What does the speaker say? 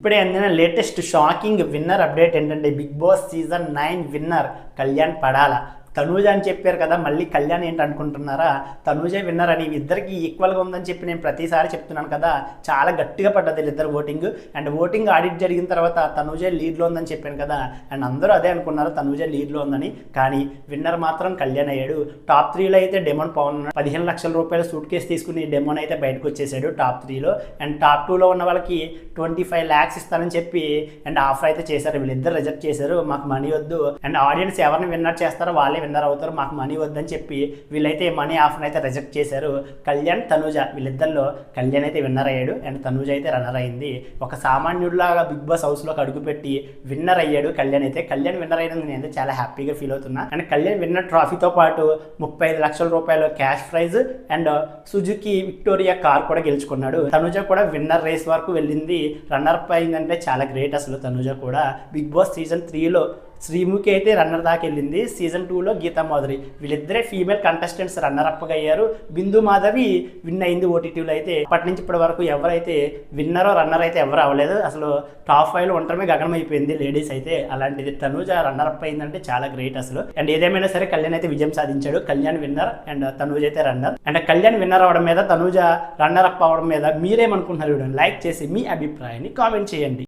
ఇప్పుడే అందిన latest shocking winner update ఏంటంటే Bigg Boss season 9 winner Kalyan Padala. Tanuja అని చెప్పారు కదా, మళ్ళీ కళ్యాణ్ ఏంటి అనుకుంటున్నారా? తనూజే విన్నర్ అని ఇద్దరికి ఈక్వల్గా ఉందని చెప్పి నేను ప్రతిసారి చెప్తున్నాను కదా. చాలా గట్టిగా పడ్డది వీళ్ళిద్దరు ఓటింగ్. అండ్ ఓటింగ్ ఆడిట్ జరిగిన తర్వాత తనూజే లీడ్లో ఉందని చెప్పాను కదా. అండ్ అందరూ అదే అనుకున్నారు, తనూజే లీడ్లో ఉందని. కానీ విన్నర్ మాత్రం కళ్యాణ్ అయ్యాడు. టాప్ 3లో అయితే డెమోన్ పవన్ 15 లక్షల రూపాయల సూట్ కేసు తీసుకుని డెమోన్ అయితే బయటకు వచ్చేసాడు టాప్ 3లో. అండ్ టాప్ 2లో ఉన్న వాళ్ళకి 25 lakhs ఇస్తానని చెప్పి అండ్ ఆఫర్ అయితే చేశారు. వీళ్ళిద్దరు రిజెక్ట్ చేశారు, మాకు మనీ వద్దు, అండ్ ఆడియన్స్ ఎవరిని విన్నర్ చేస్తారో వాళ్ళే విన్నర్ అవుతారు, మాకు మనీ వద్దని చెప్పి వీళ్ళైతే మనీ ఆఫర్ అయితే రిజెక్ట్ చేశారు. కళ్యాణ్ తనూజ వీళ్ళిద్దరిలో కళ్యాణ్ అయితే విన్నర్ అయ్యాడు అండ్ తనూజ అయితే రన్నర్ అయింది. ఒక సామాన్యుడిలాగా బిగ్ బాస్ హౌస్లోకి అడుగుపెట్టి విన్నర్ అయ్యాడు కళ్యాణ్ అయితే. కళ్యాణ్ విన్నర్ అయినందుకు నేనైతే చాలా హ్యాపీగా ఫీల్ అవుతున్నా. అండ్ కళ్యాణ్ విన్నర్ ట్రాఫీతో పాటు 35 లక్షల రూపాయలు cash prize and Suzuki Victoria car కూడా గెలుచుకున్నాడు. తనూజ కూడా విన్నర్ రేస్ వరకు వెళ్ళింది, రన్నర్ అప్ అయిందంటే చాలా గ్రేట్ అసలు. తనూజ కూడా బిగ్ బాస్ సీజన్ 3లో శ్రీముఖి అయితే రన్నర్ దాకా వెళ్ళింది, సీజన్ 2లో గీతా మాధురి వీళ్ళిద్దరే ఫీమేల్ కంటెస్టెంట్స్ రన్నర్ అప్గా అయ్యారు. బిందు మాధవి విన్ అయింది ఓటీటీలో. అయితే అప్పటి నుంచి ఇప్పటి వరకు ఎవరైతే విన్నరో రన్నర్ అయితే ఎవరు అవ్వలేదు. అసలు టాప్ 5లో ఉండటమే గగనం అయిపోయింది లేడీస్ అయితే. అలాంటిది తనూజ రన్నర్ అప్ అయిందంటే చాలా గ్రేట్ అసలు. అండ్ ఏదేమైనా సరే కళ్యాణ్ అయితే విజయం సాధించాడు. కళ్యాణ్ విన్నర్ అండ్ తనూజ అయితే రన్నర్. అండ్ కళ్యాణ్ విన్నర్ అవడం మీద, తనూజ రన్నర్ అప్ అవడం మీద మీరేమనుకుంటున్నారు? వీడియోని లైక్ చేసి మీ అభిప్రాయాన్ని కామెంట్ చేయండి.